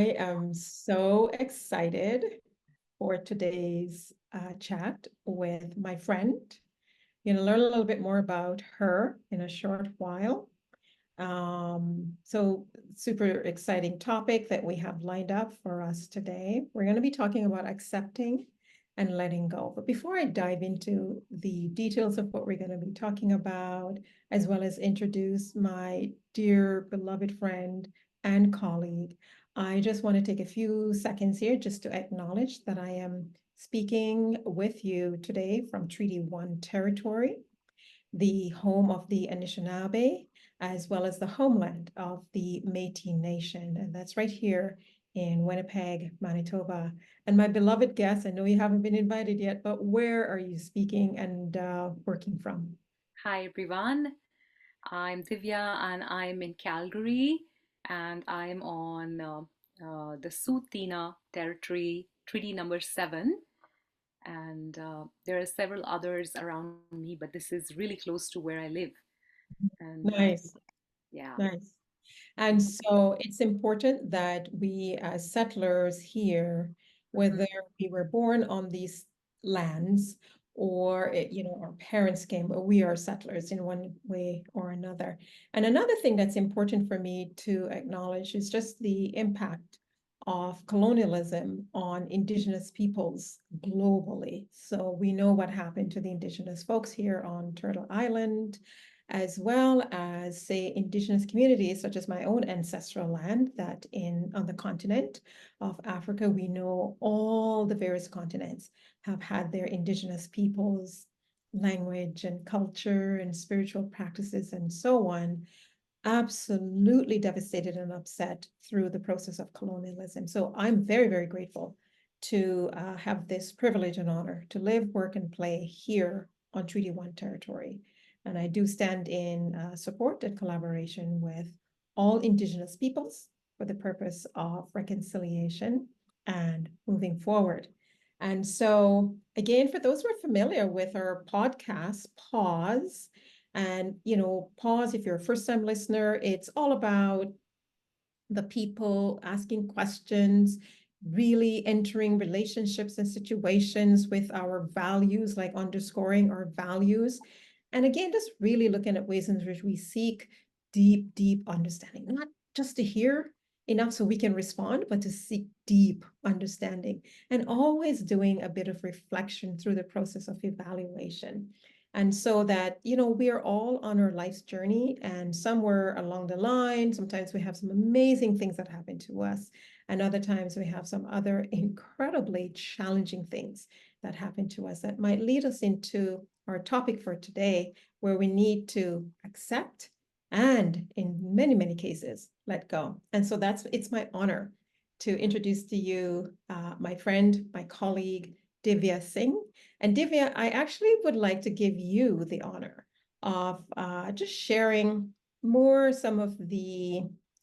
am so excited for today's chat with my friend. You're going to learn a little bit more about her in a short while. So super exciting topic that we have lined up for us today. We're going to be talking about accepting and letting go. But before I dive into the details of what we're going to be talking about, as well as introduce my dear beloved friend and colleague, I just want to take a few seconds here just to acknowledge that I am speaking with you today from Treaty 1 territory, the home of the Anishinaabe, as well as the homeland of the Métis Nation. And that's right here in Winnipeg, Manitoba. And my beloved guest, I know you haven't been invited yet, but where are you speaking and working from? Hi everyone, I'm Divya and I'm in Calgary and I'm on the Tsuut'ina territory, treaty number 7. And there are several others around me, but this is really close to where I live. And Nice, yeah. nice. And so it's important that we as settlers here, Mhm. whether we were born on these lands or our parents came, but we are settlers in one way or another. And another thing that's important for me to acknowledge is just the impact of colonialism on Indigenous peoples globally. So we know what happened to the Indigenous folks here on Turtle Island, as well as, say, Indigenous communities, such as my own ancestral land, that on the continent of Africa, we know all the various continents have had their Indigenous peoples, language and culture and spiritual practices and so on, absolutely devastated and upset through the process of colonialism. So I'm very, very grateful to have this privilege and honor to live, work, and play here on Treaty 1 territory. And I do stand in support and collaboration with all Indigenous peoples for the purpose of reconciliation and moving forward. And so, again, for those who are familiar with our podcast, Pause, and, pause if you're a first time listener, it's all about the people asking questions, really entering relationships and situations with our values, like underscoring our values. And again, just really looking at ways in which we seek deep, deep understanding, not just to hear enough so we can respond, but to seek deep understanding and always doing a bit of reflection through the process of evaluation. And so that, we are all on our life's journey, and somewhere along the line, sometimes we have some amazing things that happen to us, and other times we have some other incredibly challenging things that happen to us that might lead us into our topic for today, where we need to accept and, in many, many cases, let go. And so it's my honor to introduce to you my friend, my colleague, Divya Singh. And Divya, I actually would like to give you the honor of just sharing a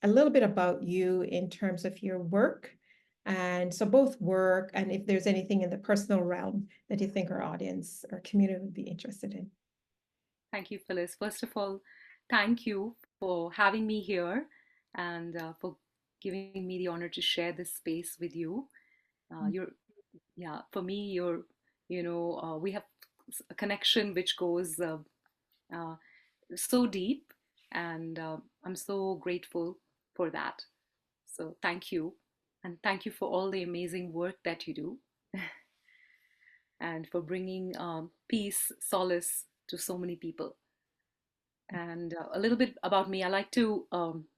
little bit about you in terms of your work. And so both work and if there's anything in the personal realm that you think our audience or community would be interested in. Thank you, Phyllis. First of all, thank you for having me here and for giving me the honor to share this space with you. You're, yeah, for me, we have a connection which goes uh, so deep, and I'm so grateful for that. So thank you, and thank you for all the amazing work that you do, and for bringing peace, solace to so many people. And a little bit about me, I like to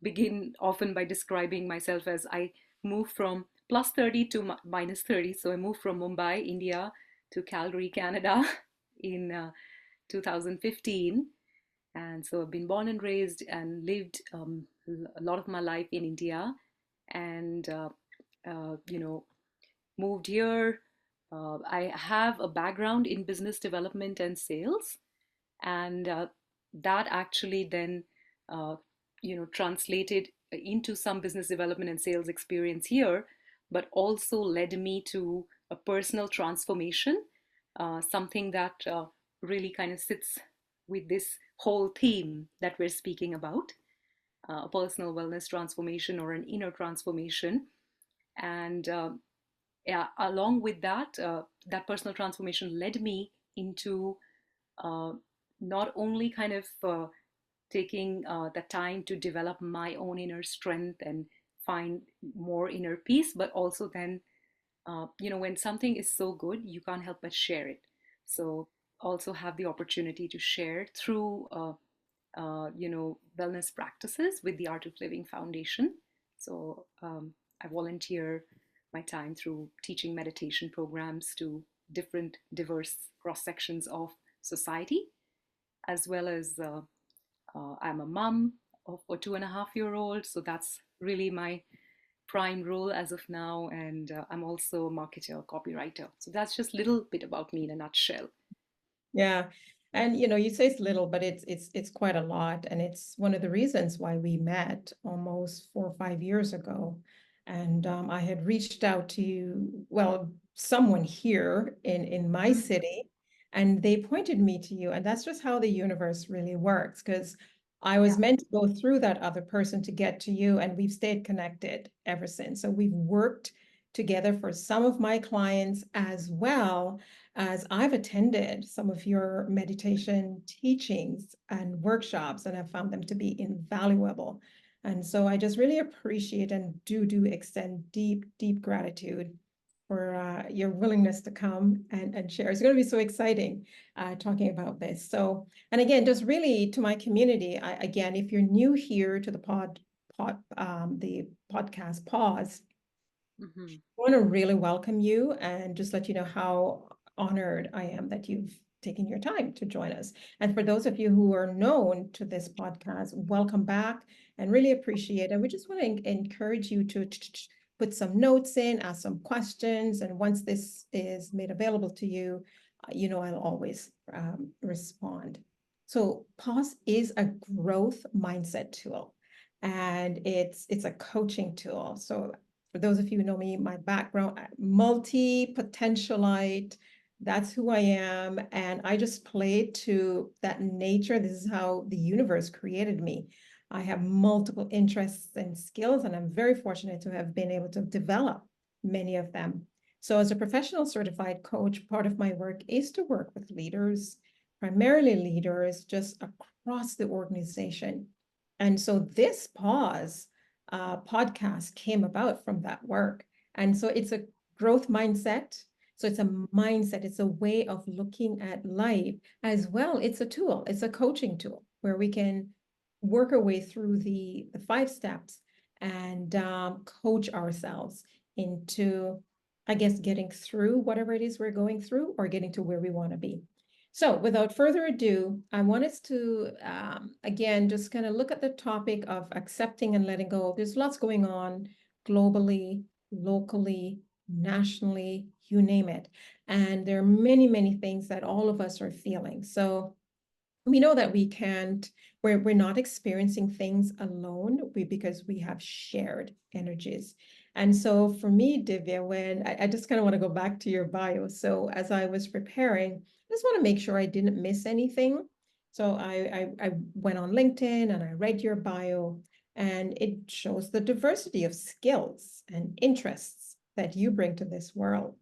begin often by describing myself as I moved from plus 30 to minus 30. So I moved from Mumbai, India to Calgary, Canada in 2015. And so I've been born and raised and lived a lot of my life in India, and uh, you know, moved here. I have a background in business development and sales, and that actually then, uh, translated into some business development and sales experience here, but also led me to a personal transformation, something that really kind of sits with this whole theme that we're speaking about, a personal wellness transformation or an inner transformation. And yeah, along with that, that personal transformation led me into uh, not only kind of taking the time to develop my own inner strength and find more inner peace, but also then, when something is so good, you can't help but share it. So also have the opportunity to share through, wellness practices with the Art of Living Foundation. So I volunteer my time through teaching meditation programs to different diverse cross sections of society, as well as I'm a mom of a 2.5-year-old, so that's really my prime role as of now. And I'm also a marketer, copywriter. So that's just a little bit about me in a nutshell. Yeah. And you say it's little, but it's quite a lot. And it's one of the reasons why we met almost 4 or 5 years ago. And I had reached out to you, well, someone here in my Mm. city, and they pointed me to you. And that's just how the universe really works. Because I was Yeah. meant to go through that other person to get to you, and we've stayed connected ever since. So we've worked together for some of my clients as well as I've attended some of your meditation teachings and workshops, and I've found them to be invaluable. And so I just really appreciate and do extend deep, deep gratitude for your willingness to come and share. It's going to be so exciting talking about this. So, and again, just really to my community, again, if you're new here to the podcast pause, Hmm. I want to really welcome you and just let you know how honored I am that you've taken your time to join us. And for those of you who are known to this podcast, welcome back and really appreciate it. We just want to encourage you to put some notes in, ask some questions. And once this is made available to you, I'll always respond. So pause is a growth mindset tool and it's a coaching tool. So for those of you who know me, my background, multi-potentialite, that's who I am. And I just play to that nature. This is how the universe created me. I have multiple interests and skills, and I'm very fortunate to have been able to develop many of them. So as a professional certified coach, part of my work is to work with leaders, primarily leaders just across the organization. And so this pause podcast came about from that work. And so it's a growth mindset. So it's a mindset, it's a way of looking at life as well. It's a tool, it's a coaching tool where we can work our way through the 5 steps and coach ourselves into, I guess, getting through whatever it is we're going through or getting to where we want to be. So without further ado, I want us to, again, just kind of look at the topic of accepting and letting go. There's lots going on globally, locally, nationally, you name it. And there are many, many things that all of us are feeling. So we know that we're not experiencing things alone because we have shared energies. And so for me, Divya, when I just kind of want to go back to your bio. So as I was preparing, I just want to make sure I didn't miss anything. So I went on LinkedIn and I read your bio, and it shows the diversity of skills and interests that you bring to this world.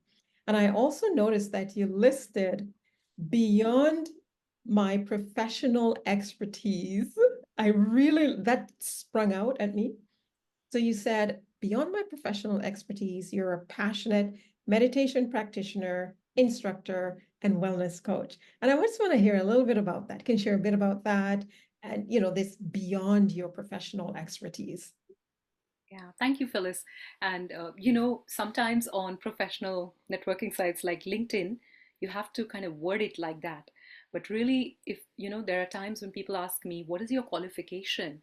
And I also noticed that you listed beyond my professional expertise. That sprung out at me. So you said, beyond my professional expertise, you're a passionate meditation practitioner, instructor, and wellness coach. And I just want to hear a little bit about that. Can you share a bit about that and, this beyond your professional expertise? Yeah, thank you, Phyllis. And sometimes on professional networking sites like LinkedIn, you have to kind of word it like that. But really, if there are times when people ask me, "What is your qualification?"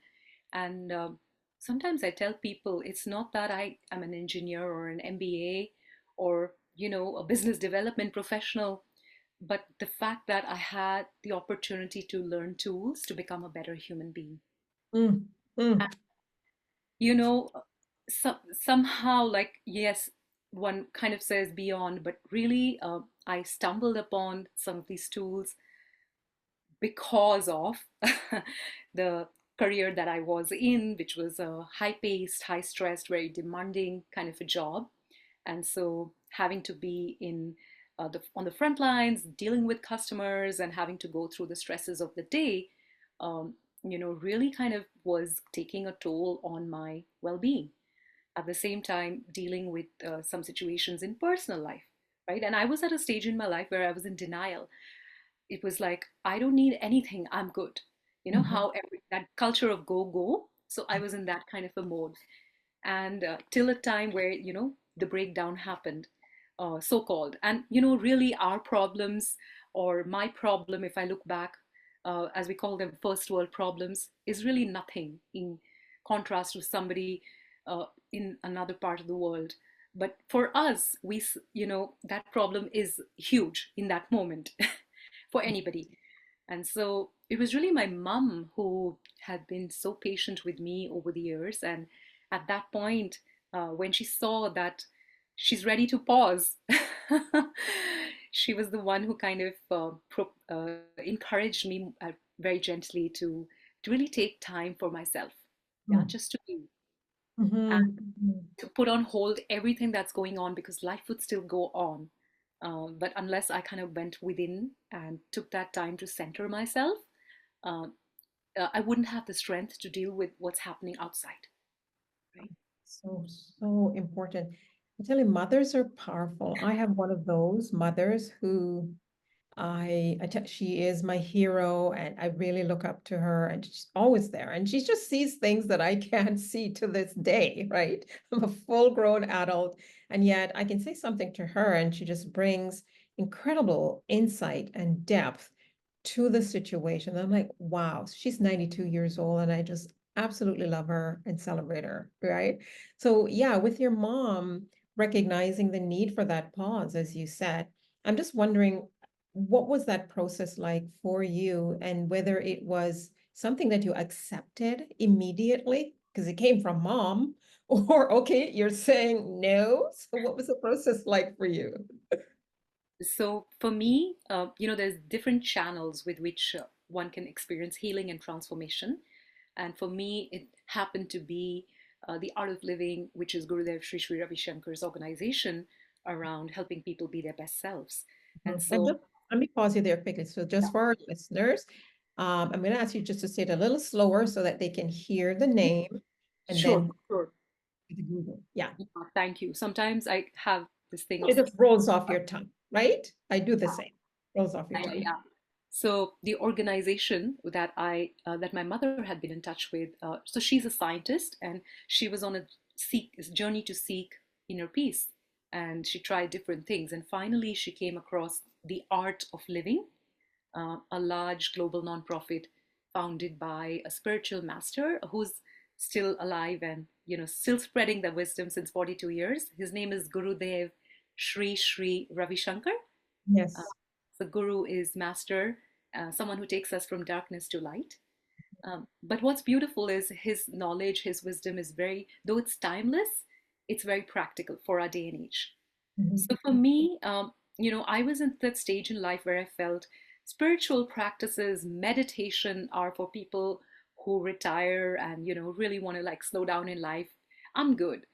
And sometimes I tell people it's not that I am an engineer or an MBA or a business development professional, but the fact that I had the opportunity to learn tools to become a better human being. Mm, mm, you know Somehow, like, yes, one kind of says beyond, but really, I stumbled upon some of these tools because of the career that I was in, which was a high paced, high stressed, very demanding kind of a job. And so having to be on the front lines, dealing with customers and having to go through the stresses of the day, um, really kind of was taking a toll on my well being. At the same time, dealing with some situations in personal life, right? And I was at a stage in my life where I was in denial. It was like, I don't need anything, I'm good. You know Mhm. how that culture of go, go. So I was in that kind of a mode. And till a time where, the breakdown happened, so called. And, really our problems, or my problem, if I look back, as we call them first world problems, is really nothing in contrast to somebody in another part of the world. But for us, that problem is huge in that moment for anybody. And so it was really my mom who had been so patient with me over the years. And at that point, when she saw that she's ready to pause, she was the one who kind of encouraged me very gently to really take time for myself. Yeah, Mhm. just to be, and Mhm. Mhm. to put on hold everything that's going on because life would still go on. But unless I kind of went within and took that time to center myself, uh, I wouldn't have the strength to deal with what's happening outside. Right. So, so important. I tell you, mothers are powerful. I have one of those mothers who she is my hero, and I really look up to her, and she's always there. And she just sees things that I can't see to this day, right? I'm a full-grown adult, and yet I can say something to her, and she just brings incredible insight and depth to the situation. I'm like, wow, she's 92 years old, and I just absolutely love her and celebrate her, right? So, yeah, with your mom recognizing the need for that pause, as you said, I'm just wondering, what was that process like for you, and whether it was something that you accepted immediately because it came from mom, or okay, you're saying no. So, what was the process like for you? So for me, there's different channels with which one can experience healing and transformation. And for me, it happened to be the Art of Living, which is Gurudev Sri Sri Ravi Shankar's organization around helping people be their best selves. And And so, just let me pause you there quickly. So yeah, just for our listeners, I'm going to ask you just to say it a little slower so that they can hear the name, and sure, then sure. the Google. Yeah, Yeah, thank you. Sometimes I have this thing of it just rolls off your tongue, right? I do the same. Rolls off your yeah, yeah, tongue. yeah. So the organization that my mother had been in touch with, so she's a scientist and she was on a journey to seek inner peace, and she tried different things, and finally she came across the Art of Living, a large global nonprofit founded by a spiritual master who's still alive and still spreading the wisdom since 42 years. His name is Gurudev Sri Sri Ravi Shankar. uh, Yes. the guru is master, someone who takes us from darkness to light. But what's beautiful is his knowledge, his wisdom is very, though it's timeless, it's very practical for our day and age. Mhm. So for me, I was in that stage in life where I felt spiritual practices, meditation are for people who retire and, really want to like slow down in life. I'm good.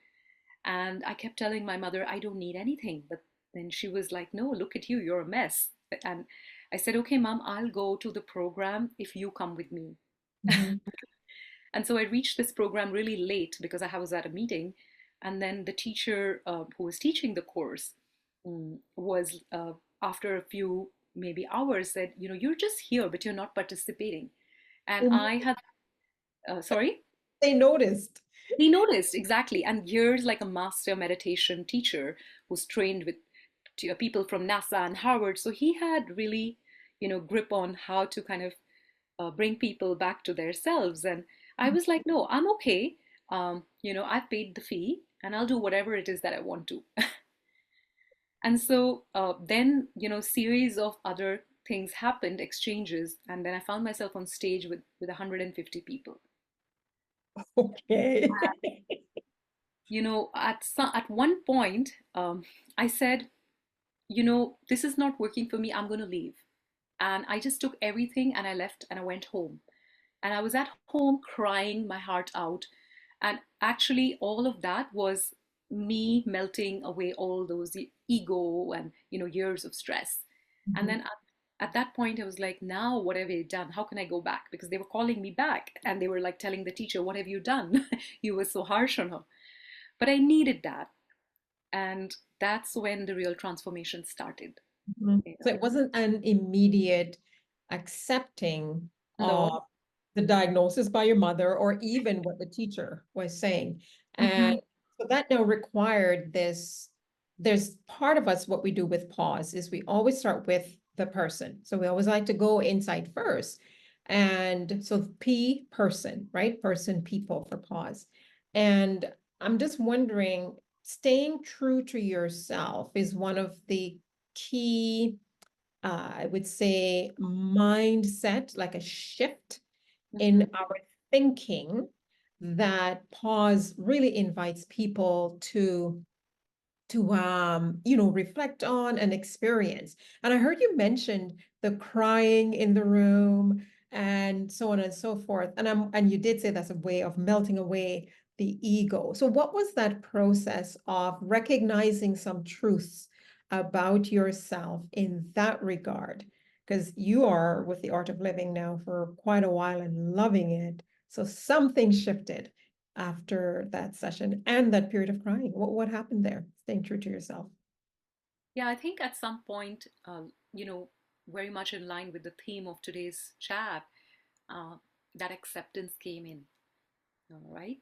And I kept telling my mother, I don't need anything. But then she was like, no, look at you, you're a mess. And I said, okay, mom, I'll go to the program if you come with me. Mhm. And so I reached this program really late because I was at a meeting. And then the teacher who was teaching the course was, after a few maybe hours, said, you're just here, but you're not participating. And Mhm. I had, sorry? They noticed. He noticed exactly. And here's like a master meditation teacher who's trained with people from NASA and Harvard. So he had really, grip on how to kind of bring people back to their selves. And I was like, no, I'm okay. I've paid the fee and I'll do whatever it is that I want to. And so then, series of other things happened, exchanges, and then I found myself on stage with 150 people. Okay. At one point, I said, this is not working for me. I'm going to leave. And I just took everything and I left and I went home. And I was at home crying my heart out. And actually, all of that was me melting away all those ego and, years of stress. And Mhm. then at that point, I was like, now what have I done? How can I go back? Because they were calling me back and they were like telling the teacher, what have you done? You were so harsh on her. But I needed that. And that's when the real transformation started. Mhm. You So know, it wasn't an immediate accepting no. of the diagnosis by your mother or even what the teacher was saying. And Hmm. so that now required this, there's part of us, what we do with pause is we always start with the person. So we always like to go inside first. And so P, person, right? Person, people for pause. And I'm just wondering, staying true to yourself is one of the key, I would say, mindset, like a shift in Hmm. our thinking that pause really invites people to reflect on and experience. And I heard you mentioned the crying in the room and so on and so forth. And you did say that's a way of melting away the ego. So what was that process of recognizing some truths about yourself in that regard? Because you are with the Art of Living now for quite a while and loving it. So something shifted after that session and that period of crying? What happened there? Staying true to yourself. Yeah, I think at some point, very much in line with the theme of today's chat, uh, that acceptance came in, right?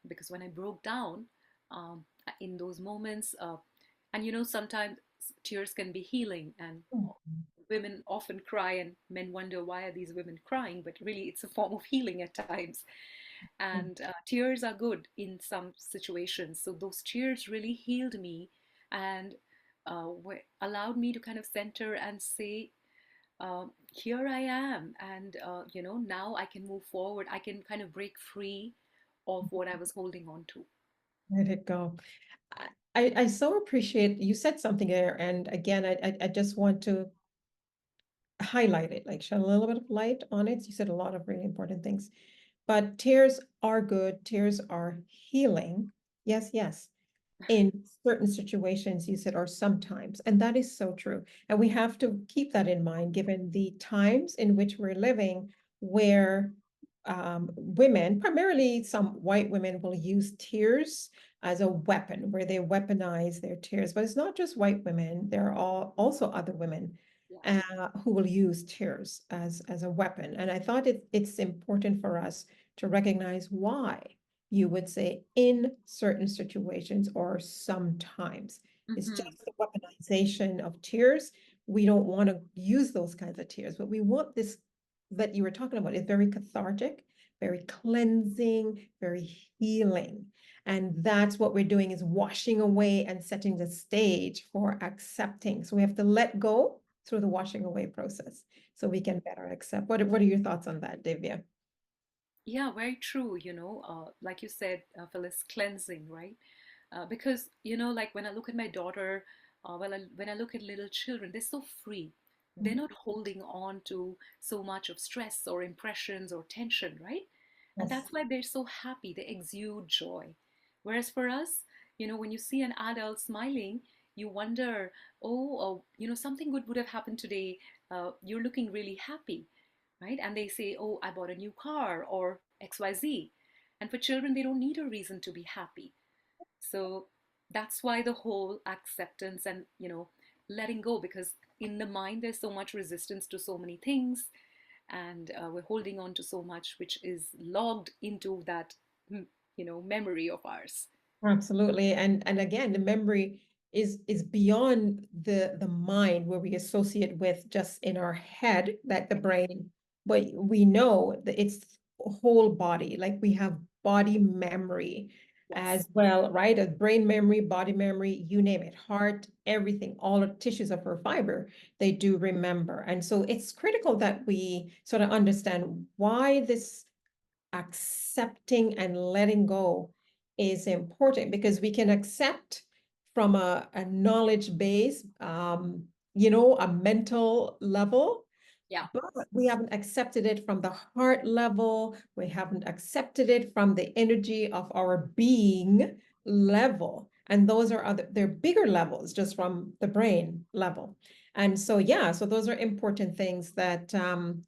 Because when I broke down in those moments, and sometimes tears can be healing, and women often cry, and men wonder why are these women crying, but really it's a form of healing at times. And tears are good in some situations. So those tears really healed me and allowed me to kind of center and say, here I am. And, now I can move forward. I can kind of break free of what I was holding on to. Let it go. I so appreciate you said something there, and again, I just want to highlight it, like shed a little bit of light on it. You said a lot of really important things, but tears are good. Tears are healing. Yes, yes. In certain situations, you said, or sometimes, and that is so true. And we have to keep that in mind, given the times in which we're living, where women, primarily some white women, will use tears as a weapon, where they weaponize their tears. But it's not just white women, there are also other women Yes. who will use tears as a weapon. And I thought it's important for us to recognize why you would say in certain situations or sometimes. It's Mm-hmm. just the weaponization of tears. We don't want to use those kinds of tears, but we want this that you were talking about is very cathartic, very cleansing, very healing. And that's what we're doing is washing away and setting the stage for accepting. So we have to let go through the washing away process so we can better accept. What are your thoughts on that, Divya? Yeah, very true. Like you said, Phyllis, cleansing, right? Because like when I look at my daughter, when I look at little children, they're so free. They're not holding on to so much of stress or impressions or tension, right? And Yes. that's why they're so happy. They exude joy. Whereas for us, when you see an adult smiling, you wonder, oh, something good would have happened today. You're looking really happy, right? And they say, oh, I bought a new car or XYZ. And for children, they don't need a reason to be happy. So that's why the whole acceptance and, letting go, because in the mind, there's so much resistance to so many things. And we're holding on to so much which is logged into that, memory of ours. Absolutely. And again, the memory is beyond the mind where we associate with just in our head, like the brain, but we know that it's whole body, like we have body memory Yes. as well, right? A brain memory, body memory, you name it, heart, everything, all the tissues of her fiber, they do remember. And so it's critical that we sort of understand why this accepting and letting go is important because we can accept from a knowledge base, a mental level, Yeah. but we haven't accepted it from the heart level. We haven't accepted it from the energy of our being level. And those are they're bigger levels just from the brain level. And so, yeah, so those are important things that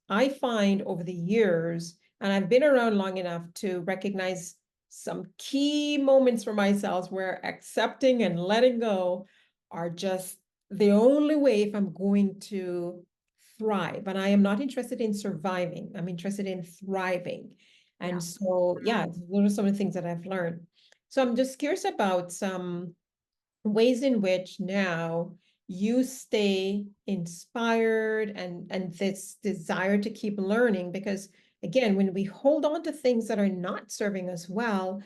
I find over the years, and I've been around long enough to recognize some key moments for myself where accepting and letting go are just the only way if I'm going to thrive. And I am not interested in surviving. I'm interested in thriving. Yeah. And so, yeah, those are some of the things that I've learned. So I'm just curious about some ways in which now you stay inspired and this desire to keep learning. Because again, when we hold on to things that are not serving us well,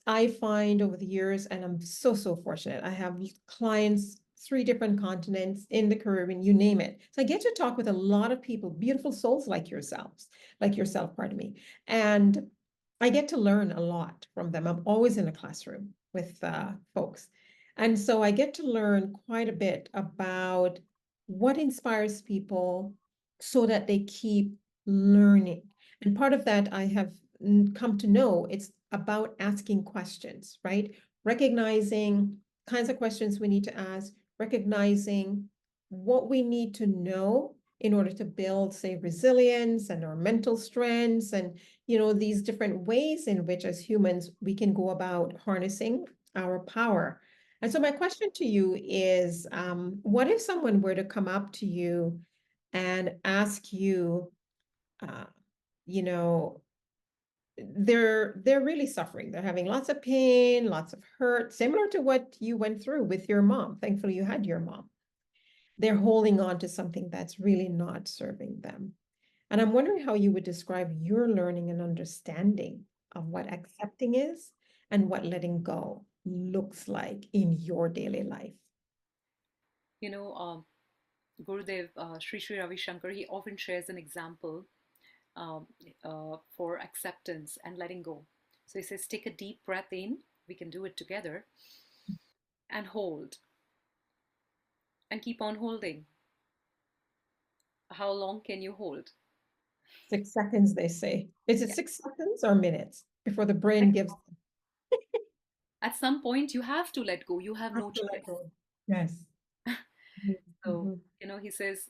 I find over the years, and I'm so fortunate, I have clients 3 different continents in the Caribbean, you name it. So I get to talk with a lot of people, beautiful souls like yourself, pardon me. And I get to learn a lot from them. I'm always in a classroom with folks. And so I get to learn quite a bit about what inspires people so that they keep learning. And part of that I have come to know it's about asking questions, right? Recognizing kinds of questions we need to ask, recognizing what we need to know in order to build, say, resilience and our mental strengths and, these different ways in which as humans we can go about harnessing our power. And so my question to you is, what if someone were to come up to you and ask you, uh, you know, they're really suffering. They're having lots of pain, lots of hurt, similar to what you went through with your mom. Thankfully, you had your mom. They're holding on to something that's really not serving them. And I'm wondering how you would describe your learning and understanding of what accepting is and what letting go looks like in your daily life. You know, Gurudev, Sri Sri Ravi Shankar, he often shares an example um, for acceptance and letting go. So he says, take a deep breath in, we can do it together, and hold, and keep on holding. How long can you hold? 6 seconds, they say. Is it Yeah. 6 seconds or minutes before the brain gives At some point, you have to let go, you have have no to let choice. go? Yes. Mhm, So, mhm, he says,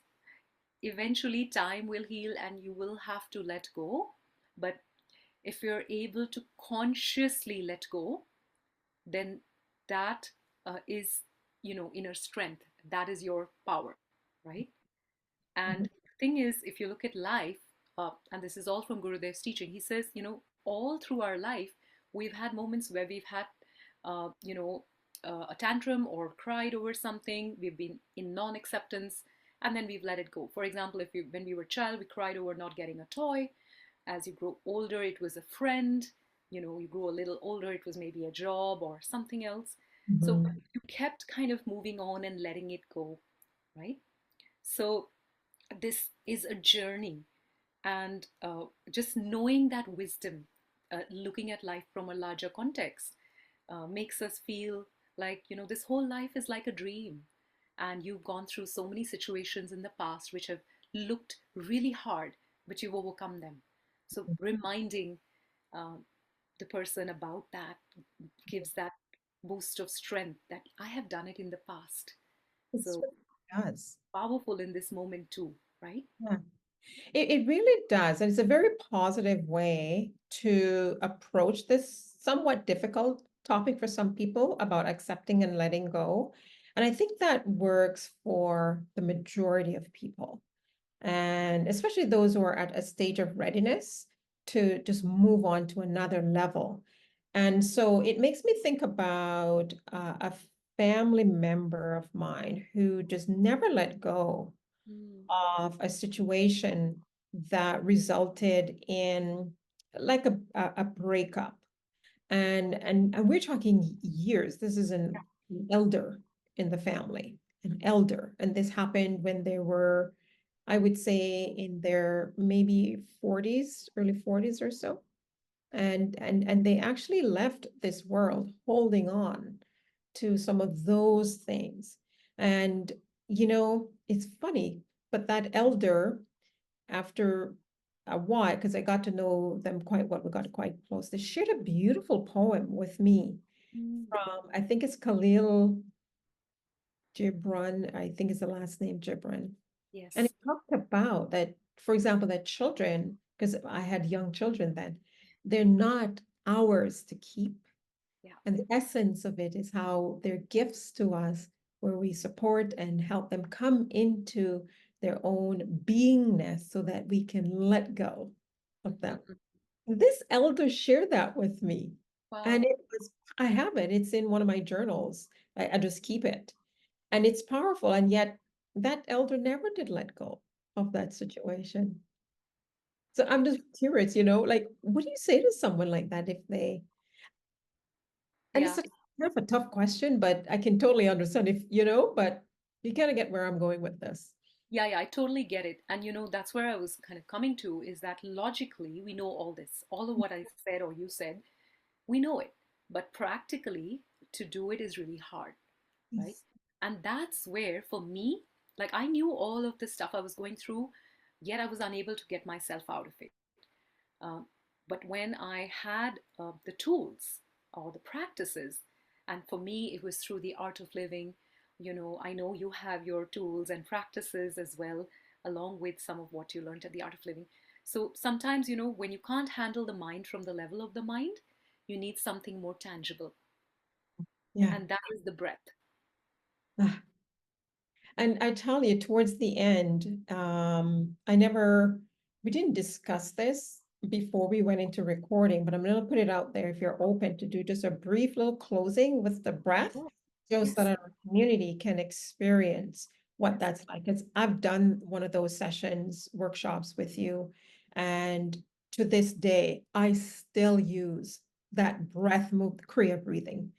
eventually time will heal and you will have to let go. But if you're able to consciously let go, then that is, inner strength. That is your power, right? And mhm, the thing is, if you look at life, and this is all from Gurudev's teaching, he says, all through our life, we've had moments where we've had, uh, you know, a tantrum or cried over something. We've been in non-acceptance, and then we've let it go. For example, when we were a child, we cried over not getting a toy. As you grow older, it was a friend. You grow a little older, it was maybe a job or something else. So mhm. you kept kind of moving on and letting it go, right? So this is a journey, and just knowing that wisdom, looking at life from a larger context, makes us feel like, this whole life is like a dream, and you've gone through so many situations in the past which have looked really hard, but you've overcome them. So reminding uh, the person about that gives that boost of strength that I have done it in the past. It's So what it does. powerful in this moment too, right? Yeah. It really does. And it's a very positive way to approach this somewhat difficult topic for some people about accepting and letting go. And I think that works for the majority of people, and especially those who are at a stage of readiness to just move on to another level. And so it makes me think about a family member of mine who just never let go Mm. of a situation that resulted in like a breakup. And we're talking years. This is an elder in the family, an elder. And this happened when they were, I would say, in their maybe 40s, early 40s or so. And they actually left this world holding on to some of those things. And it's funny, but that elder after a while, because I got to know them quite well, we got quite close, they shared a beautiful poem with me Mm. from, I think it's Khalil Gibran, I think is the last name, Gibran. And Yes. it talked about that, for example, that children, because I had young children then, they're not ours to keep. Yeah. And the essence of it is how they're gifts to us, where we support and help them come into their own beingness so that we can let go of them. Mhm. This elder shared that with me. And Wow. it was, I have it, it's in one of my journals. I just keep it. And it's powerful. And yet that elder never did let go of that situation. So I'm just curious, like, what do you say to someone like that if they, and it's Yeah. a kind of a tough question, but I can totally understand if, but you kind of get where I'm going with this. Yeah, yeah, I totally get it. And that's where I was kind of coming to is that logically we know all this, all of what I said or you said, we know it. But practically to do it is really hard, right? Yes. And that's where for me, like I knew all of the stuff I was going through, yet I was unable to get myself out of it. Um, but when I had the tools or the practices, and for me, it was through the art of living. I know you have your tools and practices as well, along with some of what you learned at the art of living. So sometimes, when you can't handle the mind from the level of the mind, you need something more tangible. Yeah. And that is the breath. Ah, and I tell you, towards the end, we didn't discuss this before we went into recording, but I'm going to put it out there if you're open to do just a brief little closing with the breath, Sure. just that Yes. our community can experience what Yes. that's like. Because I've done one of those sessions, workshops with you, and to this day, I still use that breath move, Kriya breathing.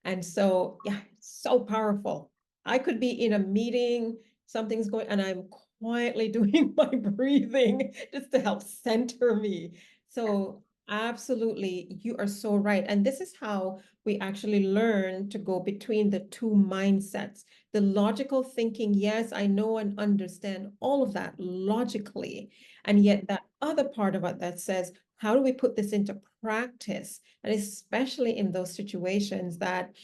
And so, yeah, it's so powerful. I could be in a meeting, something's going, and I'm quietly doing my breathing just to help center me. Yes. So, absolutely, you are so right. And this is how we actually learn to go between the two mindsets. The logical thinking, yes, I know and understand all of that logically. And yet, that other part of it that says, how do we put this into practice? And especially in those situations that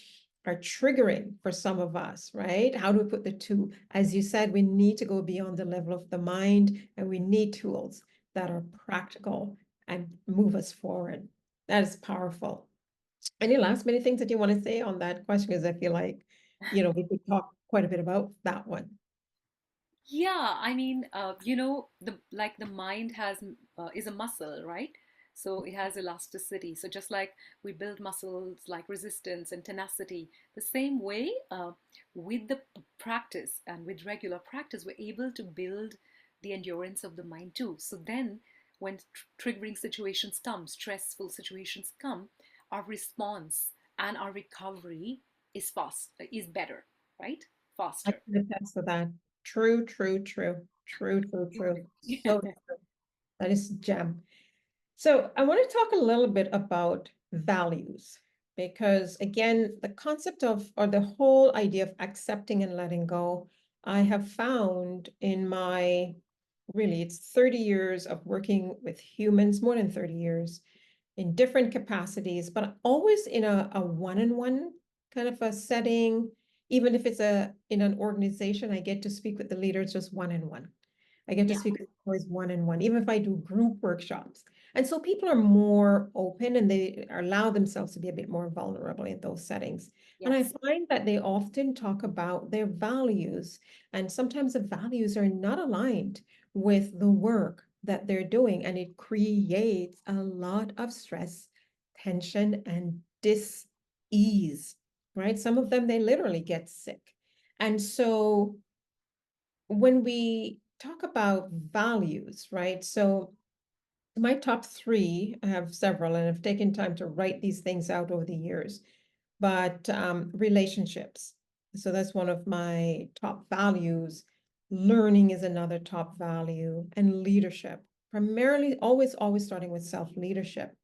are triggering for some of us, right? How do we put the two? As you said, we need to go beyond the level of the mind and we need tools that are practical and move us forward. That is powerful. Any last minute things that you want to say on that question? Because I feel like, we could talk quite a bit about that one. Yeah, I mean, the mind is a muscle, right? So it has elasticity. So just like we build muscles like resistance and tenacity, the same way with the practice and with regular practice, we're able to build the endurance of the mind too. So then, when triggering situations come, stressful situations come, our response and our recovery is better, right? I Faster. can attest to that. True, true, true, true, true, true. So true. That is gem. So I want to talk a little bit about values because again, the concept of or the whole idea of accepting and letting go, I have found in my really it's 30 years of working with humans, more than 30 years in different capacities, but always in a one-on-one kind of a setting. Even if it's in an organization, I get to speak with the leaders just one-on-one. I get to Yeah. speak with employees one-on-one, even if I do group workshops. And so people are more open and they allow themselves to be a bit more vulnerable in those settings. And I Yes. find that they often talk about their values, and sometimes the values are not aligned with the work that they're doing, and it creates a lot of stress, tension, and dis-ease, right? Some of them, they literally get sick. And so when we talk about values, right? So my top three, I have several, and I've taken time to write these things out over the years, but relationships. So that's one of my top values. Learning is another top value, and leadership, primarily always starting with self-leadership.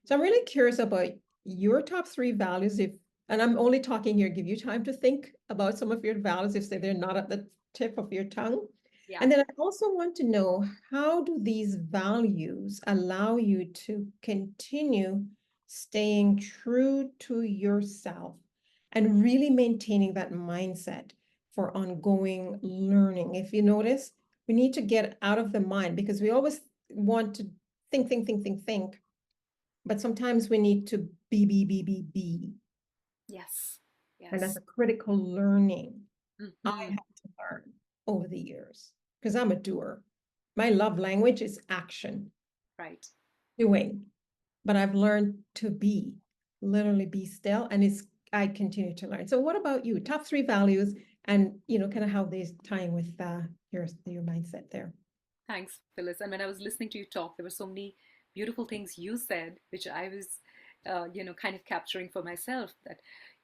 So I'm really curious about your top three values if, and I'm only talking here, give you time to think about some of your values if say they're not at the tip of your tongue. Yeah. And then I also want to know, how do these values allow you to continue staying true to yourself and really maintaining that mindset for ongoing learning? If you notice, we need to get out of the mind because we always want to think, but sometimes we need to be. Yes. And that's Yes. a critical learning I Hmm. had to learn over the years because I'm a doer. My love language is action, Right. doing, but I've learned to be, literally be still, and it's I continue to learn. So what about you? Top three values and kind of how they tie in with your mindset there. Thanks, Phyllis. And when I was listening to you talk, there were so many beautiful things you said, which I was, kind of capturing for myself.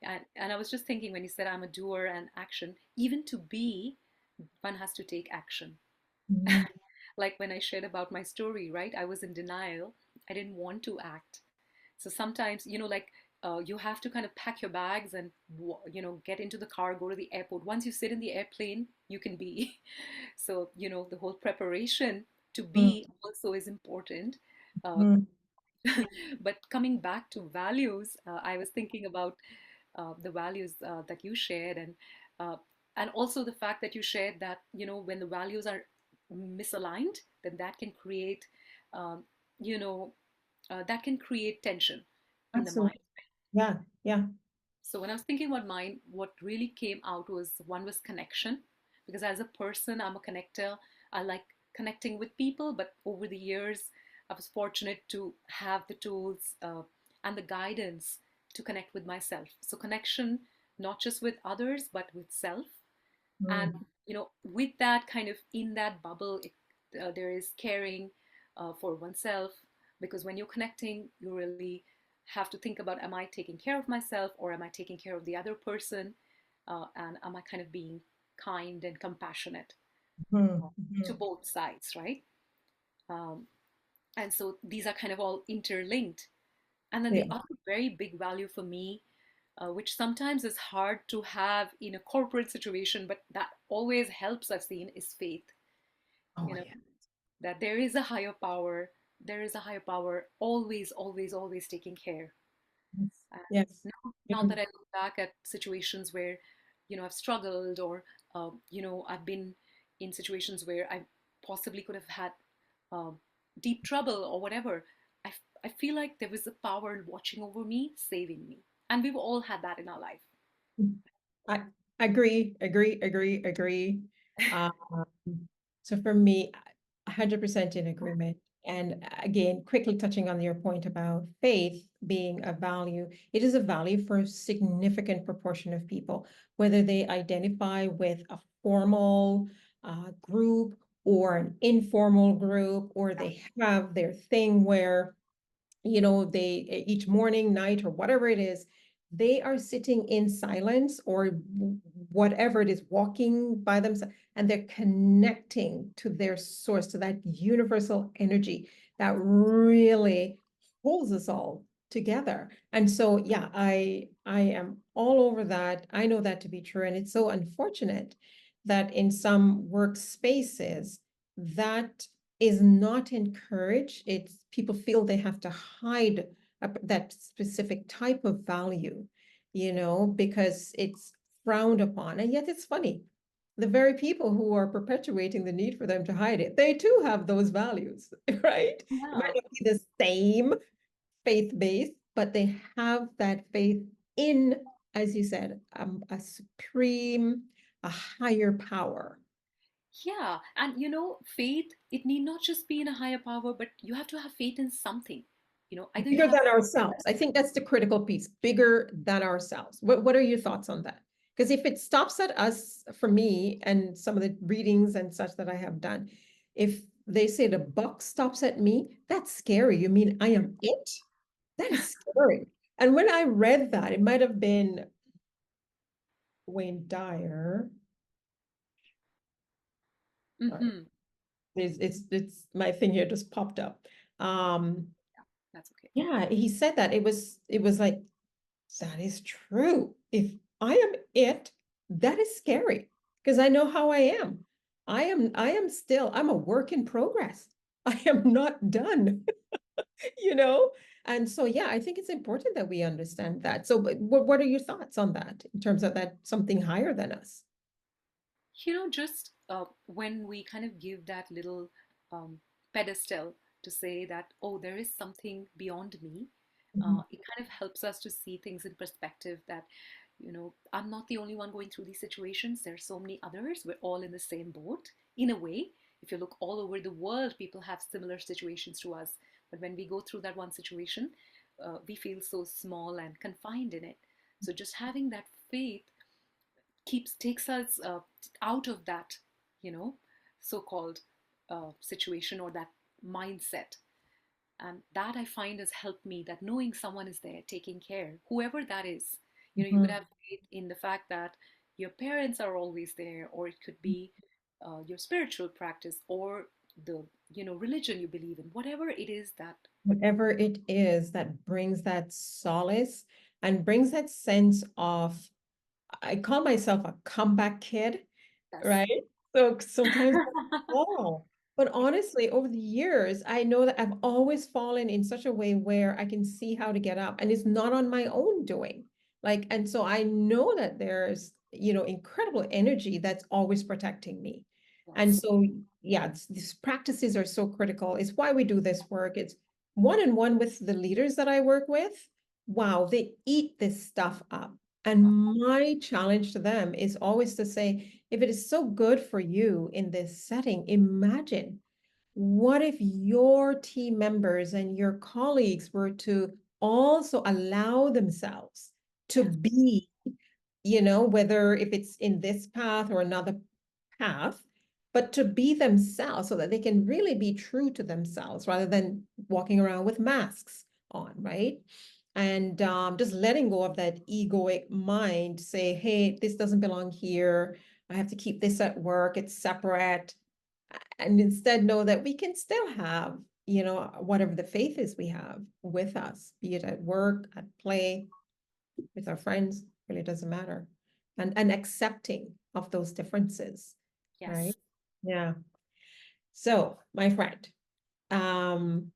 And I was just thinking when you said I'm a doer and action, even to be, one has to take action. Mhm. Like when I shared about my story, right? I was in denial. I didn't want to act. So sometimes, you have to kind of pack your bags and, get into the car, go to the airport. Once you sit in the airplane, you can be. So, the whole preparation to Mhm. be also is important. Uh, Mhm. but coming back to values, I was thinking about the values that you shared, uh, and also the fact that you shared that when the values are misaligned, then that can create um, you know that can create tension in the mind. Absolutely. Yeah, yeah. So when I was thinking about mine, what really came out was one was connection, because as a person, I'm a connector. I like connecting with people, but over the years, I was fortunate to have the tools and the guidance to connect with myself. So connection, not just with others, but with self. And Mm. with that kind of in that bubble, there is caring for oneself, because when you're connecting, you really have to think about, am I taking care of myself or am I taking care of the other person, and am I kind of being kind and compassionate Mhm. to Mhm. both sides, right? um, and so these are kind of all interlinked. And then Yeah. the other very big value for me, which sometimes is hard to have in a corporate situation, but that always helps, I've seen, is faith. Oh You know, yeah. that there is a higher power, there is a higher power always, always, always taking care. Yes. And Yes. now that I look back at situations where, I've struggled, or, I've been in situations where I possibly could have had um, deep trouble or whatever, I feel like there was a power watching over me, saving me. And we've all had that in our life. I agree. Um, so for me, 100% in agreement. And again, quickly touching on your point about faith being a value, it is a value for a significant proportion of people, whether they identify with a formal group or an informal group, or they have their thing where they each morning, night, or whatever it is, they are sitting in silence or whatever it is, walking by themselves, and they're connecting to their source, to that universal energy that really holds us all together. And so, yeah, I am all over that. I know that to be true, and it's so unfortunate that in some workspaces that is not encouraged. It's people feel they have to hide that specific type of value, because it's frowned upon. And yet it's funny. The very people who are perpetuating the need for them to hide it, they too have those values, right? It might Yeah. not be the same faith-based, but they have that faith in, as you said, a supreme, a higher power. Yeah. And faith, it need not just be in a higher power, but you have to have faith in something. Either you Bigger have. than ourselves. I think that's the critical piece, bigger than ourselves. What are your thoughts on that? Because if it stops at us, for me, and some of the readings and such that I have done, if they say the buck stops at me, that's scary. You mean I am it? That is scary. And when I read that, it might have been Wayne Dyer. Sorry, Hmm. it's my thing here just popped up. Um, That's okay. yeah, he said that it was like, that is true. If I am it, that is scary because I know how I am. I'm a work in progress. I am not done, you know? And so, yeah, I think it's important that we understand that. So, but what are your thoughts on that in terms of that something higher than us? Just when we kind of give that little um, pedestal to say that, oh, there is something beyond me, Mhm. it kind of helps us to see things in perspective that, I'm not the only one going through these situations. There are so many others. We're all in the same boat in a way. If you look all over the world, people have similar situations to us. But when we go through that one situation, we feel so small and confined in it. So just having that faith takes us out of that you know so-called situation or that mindset, and that I find has helped me, that knowing someone is there taking care, whoever that is. You could Mhm. have faith in the fact that your parents are always there, or it could be your spiritual practice, or the religion you believe in, whatever it is that. Whatever it is that brings that solace and brings that sense of, I call myself a comeback kid, Yes. right? So sometimes, oh, but honestly, over the years, I know that I've always fallen in such a way where I can see how to get up, and it's not on my own doing. Like, and so I know that there's, incredible energy that's always protecting me. And Yes. so, yeah, these practices are so critical. It's why we do this work. It's one-on-one with the leaders that I work with. Wow, they eat this stuff up. And my challenge to them is always to say, if it is so good for you in this setting, imagine what if your team members and your colleagues were to also allow themselves to Yes. be, whether if it's in this path or another path, but to be themselves so that they can really be true to themselves rather than walking around with masks on, right? And just letting go of that egoic mind, say, hey, this doesn't belong here. I have to keep this at work. It's separate. And instead know that we can still have, whatever the faith is we have with us, be it at work, at play, with our friends, really doesn't matter. And accepting of those differences, right? Yes. Yeah. So, my friend, um,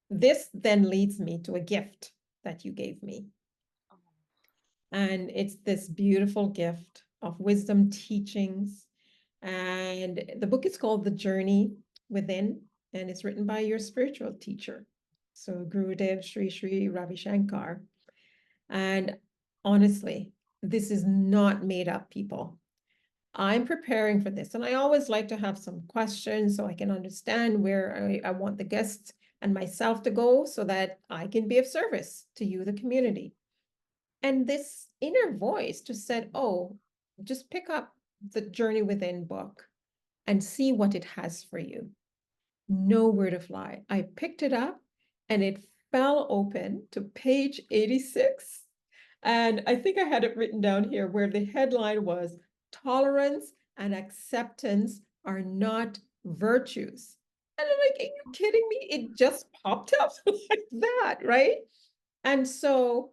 this then leads me to a gift that you gave me. Oh, And it's this beautiful gift of wisdom teachings. And the book is called The Journey Within, and it's written by your spiritual teacher. So Gurudev Sri Sri Ravi Shankar. And honestly, this is not made up, people. I'm preparing for this, and I always like to have some questions so I can understand where I want the guests and myself to go so that I can be of service to you, the community. And this inner voice just said, oh, just pick up the Journey Within book and see what it has for you. No word of lie. I picked it up and it fell open to page 86. And I think I had it written down here where the headline was Tolerance and Acceptance Are Not Virtues. And I'm like, are you kidding me? It just popped up like that, right? And so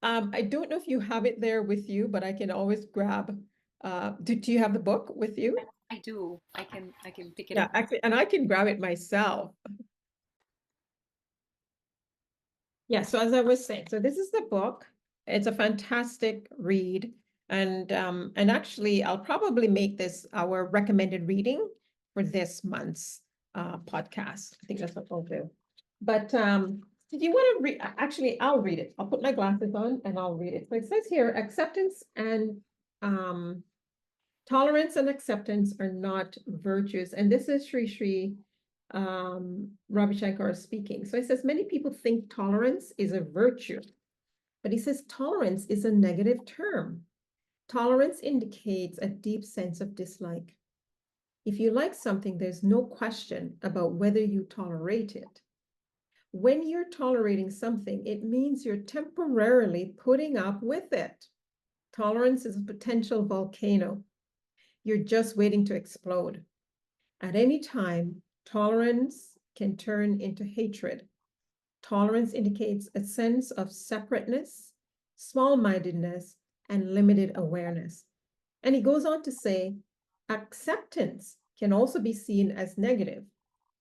I don't know if you have it there with you, but I can always grab. Do you have the book with you? I do. I can pick it Yeah, up. actually, and I can grab it myself. Yeah, so as I was saying, so this is the book. It's a fantastic read. And actually I'll probably make this our recommended reading for this month's podcast. I think that's what we'll do. But did you want to read? Actually, I'll read it. I'll put my glasses on and I'll read it. So it says here, acceptance and um tolerance and acceptance are not virtues. And this is Sri Sri Ravi Shankar speaking. So he says, many people think tolerance is a virtue, but he says tolerance is a negative term. Tolerance indicates a deep sense of dislike. If you like something, there's no question about whether you tolerate it. When you're tolerating something, it means you're temporarily putting up with it. Tolerance is a potential volcano. You're just waiting to explode. At any time, tolerance can turn into hatred. Tolerance indicates a sense of separateness, small-mindedness, and limited awareness. And he goes on to say, acceptance can also be seen as negative.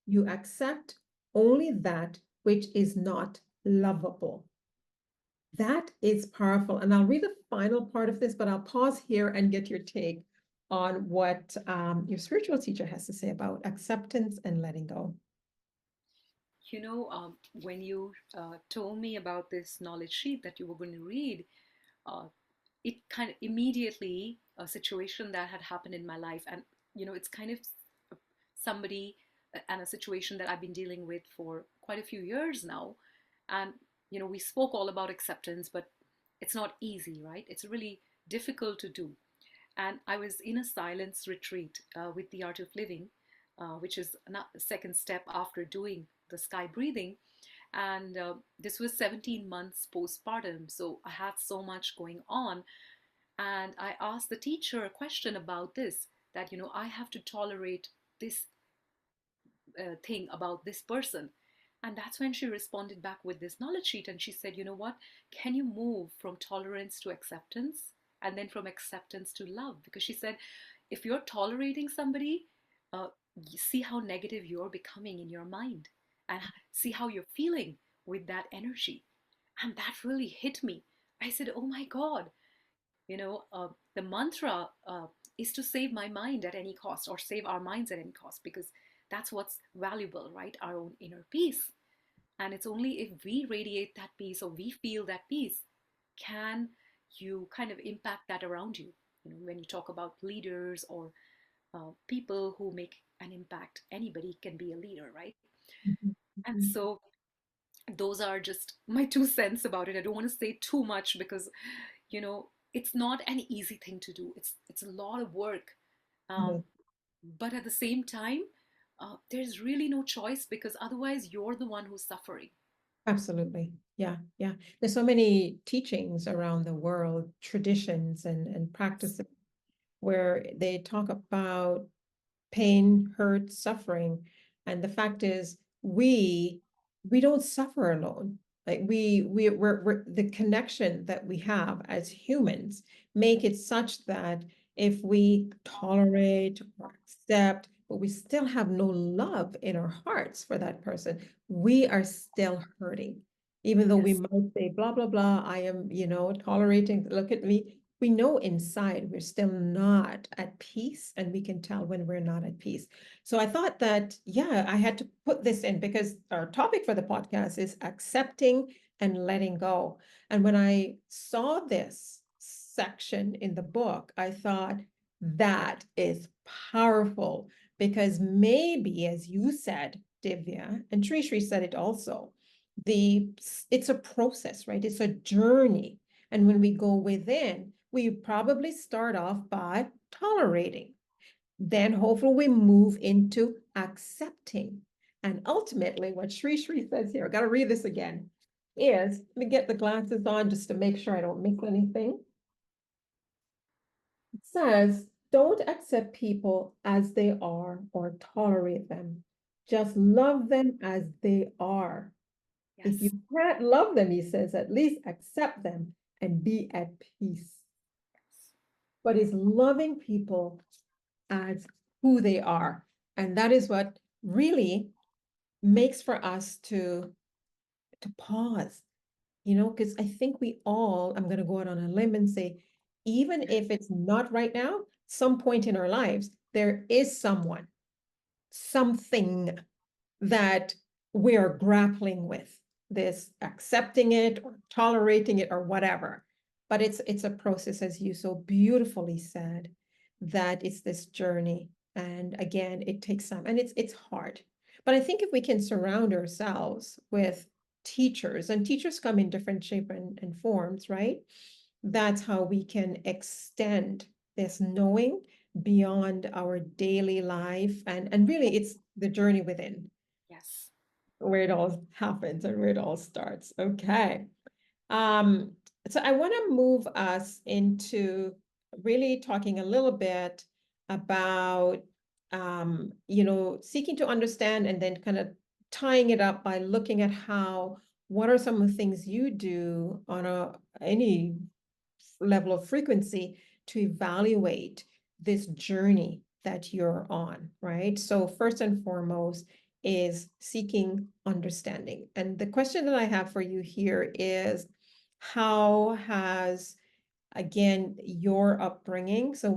You accept only that which is not lovable. That is powerful. And I'll read the final part of this, but I'll pause here and get your take on what your spiritual teacher has to say about acceptance and letting go. When you told me about this knowledge sheet that you were going to read, uh, it kind of immediately a situation that had happened in my life, and it's kind of somebody and a situation that I've been dealing with for quite a few years now. And we spoke all about acceptance, but it's not easy, right? It's really difficult to do. And I was in a silence retreat with the Art of Living, which is a second step after doing the sky breathing. And this was 17 months postpartum, so I had so much going on. And I asked the teacher a question about this, that I have to tolerate this thing about this person. And that's when she responded back with this knowledge sheet. And she said, you know what? Can you move from tolerance to acceptance and then from acceptance to love? Because she said, if you're tolerating somebody, you see how negative you're becoming in your mind and see how you're feeling with that energy. And that really hit me. I said, oh my God, the mantra is to save my mind at any cost, or save our minds at any cost, because that's what's valuable, right? Our own inner peace. And it's only if we radiate that peace, or we feel that peace, can you kind of impact that around you. When you talk about leaders or people who make an impact, anybody can be a leader, right? Mhm, And mhm. so those are just my 2 cents about it. I don't want to say too much because it's not an easy thing to do. It's a lot of work, Yeah, um, but at the same time, there's really no choice, because otherwise you're the one who's suffering. absolutely. Yeah, yeah. There's so many teachings around the world, traditions and Yes, practices where they talk about pain, hurt, suffering. And the fact is, we don't suffer alone. Like we're the connection that we have as humans make it such that if we tolerate or accept, but we still have no love in our hearts for that person, we are still hurting. Even though we yes, might say, blah, blah, blah, I am, tolerating, look at me, we know inside we're still not at peace, and we can tell when we're not at peace. So I thought that, yeah, I had to put this in because our topic for the podcast is accepting and letting go. And when I saw this section in the book, I thought that is powerful because maybe, as you said, Divya, and Shri said it also, the it's a process, right? It's a journey. And when we go within, we probably start off by tolerating. Then hopefully we move into accepting. And ultimately, what Shri says here, I got to read this again, is let me get the glasses on just to make sure I don't miss anything. It says, don't accept people as they are or tolerate them. Just love them as they are. If you yes, can't love them, he says, at least accept them and be at peace. yes, But is loving people as who they are. And that is what really makes for us to pause, because I think we all, I'm going to go out on a limb and say, even if it's not right now, some point in our lives, there is someone, something that we're grappling with, this accepting it or tolerating it or whatever. But it's a process, as you so beautifully said, that it's this journey. And again, it takes time and it's hard. But I think if we can surround ourselves with teachers, and teachers come in different shape and forms, right? That's how we can extend this knowing beyond our daily life. And really it's the journey within yes. where it all happens and where it all starts. Okay. Um, so I want to move us into really talking a little bit about, seeking to understand and then kind of tying it up by looking at what are some of the things you do on any level of frequency to evaluate this journey that you're on, right? So first and foremost is seeking understanding. And the question that I have for you here is, how has, again, your upbringing, so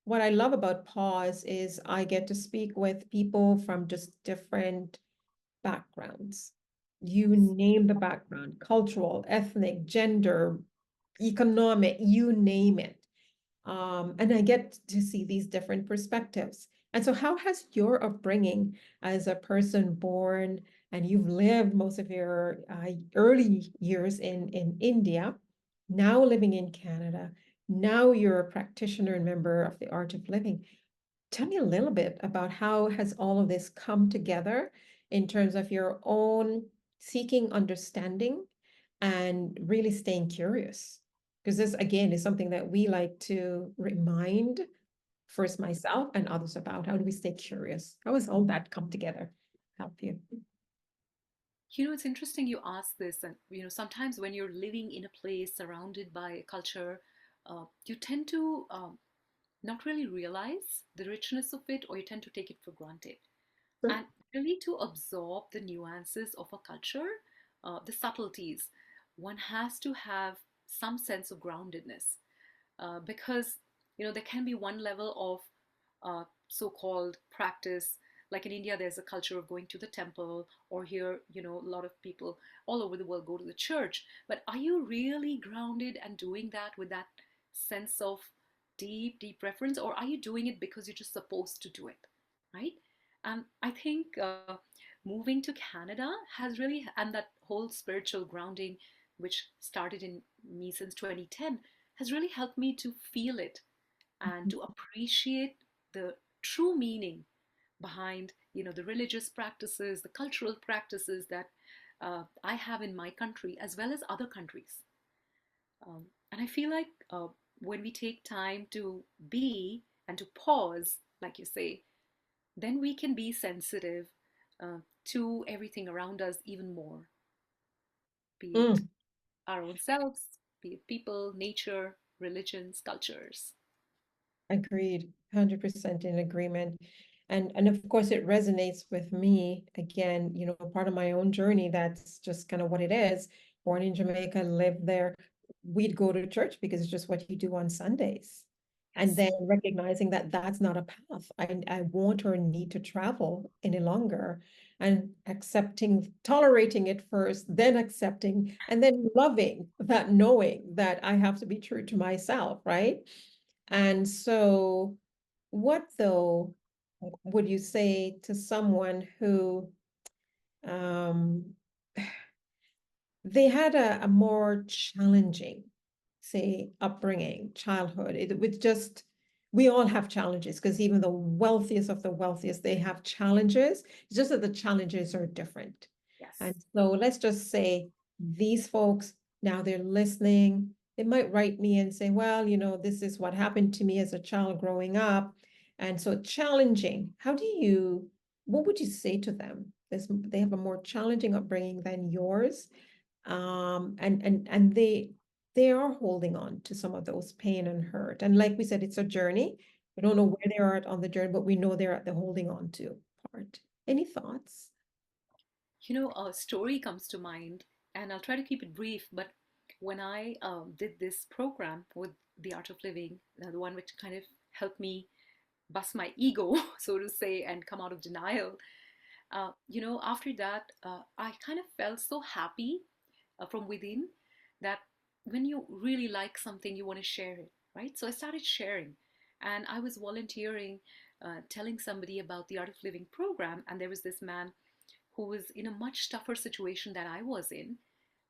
what I love about Pause is I get to speak with people from just different backgrounds. You Yes. name the background, cultural, ethnic, gender, economic, you name it. And I get to see these different perspectives. And so, how has your upbringing as a person born and you've lived most of your early years in India, now living in Canada, now you're a practitioner and member of the Art of Living. Tell me a little bit about how has all of this come together in terms of your own seeking understanding and really staying curious. Because this, again, is something that we like to remind first myself and others about. How do we stay curious? How has all that come together? Help you. It's interesting you ask this, and sometimes when you're living in a place surrounded by a culture, you tend to not really realize the richness of it, or you tend to take it for granted. Sure. And really, to absorb the nuances of a culture, the subtleties, one has to have some sense of groundedness, because there can be one level of so-called practice. Like in India, there's a culture of going to the temple, or here, a lot of people all over the world go to the church. But are you really grounded and doing that with that sense of deep, deep reference, or are you doing it because you're just supposed to do it, right? And I think moving to Canada has really, and that whole spiritual grounding, which started in me since 2010, has really helped me to feel it and to appreciate the true meaning behind the religious practices, the cultural practices that I have in my country as well as other countries. And I feel like when we take time to be and to pause, like you say, then we can be sensitive to everything around us even more, be it Mm. our own selves, be it people, nature, religions, cultures. Agreed, 100% in agreement. And of course it resonates with me again, part of my own journey, that's just kind of what it is. Born in Jamaica, lived there. We'd go to church because it's just what you do on Sundays. And Yes. then recognizing that that's not a path I want or need to travel any longer, and accepting, tolerating it first, then accepting, and then loving that, knowing that I have to be true to myself, right? And so, what though would you say to someone who um, they had a more challenging, say, upbringing, childhood? It would just, we all have challenges because even the wealthiest of the wealthiest, they have challenges. It's just that the challenges are different. And Yes. so let's just say these folks, now they're listening. They might write me and say, well, this is what happened to me as a child growing up. And so challenging. What would you say to them? They have a more challenging upbringing than yours, and they are holding on to some of those pain and hurt, and like we said, it's a journey. We don't know where they are at on the journey, but we know they're at the holding on to part. Any thoughts? A story comes to mind, and I'll try to keep it brief. But when I did this program with the Art of Living, the one which kind of helped me bust my ego, so to say, and come out of denial, after that, I kind of felt so happy from within that when you really like something, you want to share it, right? So I started sharing, and I was volunteering, telling somebody about the Art of Living program, and there was this man who was in a much tougher situation that I was in.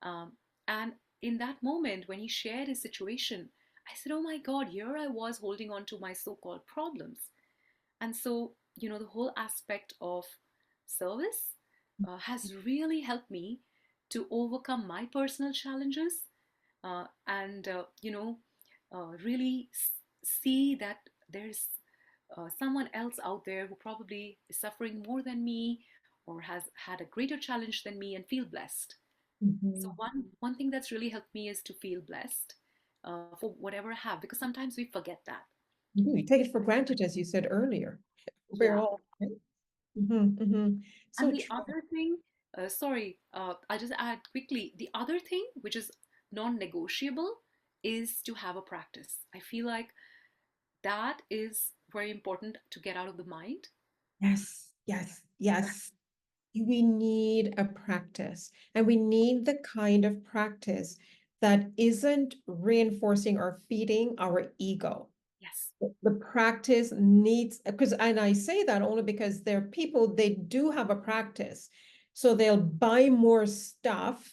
And in that moment, when he shared his situation, I said, oh my God, here I was holding on to my so called problems. And so, the whole aspect of service has really helped me to overcome my personal challenges, and, really see that there's someone else out there who probably is suffering more than me or has had a greater challenge than me and feel blessed. So Mhm. one thing that's really helped me is to feel blessed for whatever I have, because sometimes we forget that. We take it for granted, as you said earlier. We're Yeah. all, right? So And the true. other thing, sorry, I'll just add quickly. The other thing, which is non-negotiable, is to have a practice. I feel like that is very important to get out of the mind. Yes, yes, yes. We need a practice, and we need the kind of practice that isn't reinforcing or feeding our ego. Yes. The practice needs, because, and I say that only because there are people, they do have a practice. So they'll buy more stuff,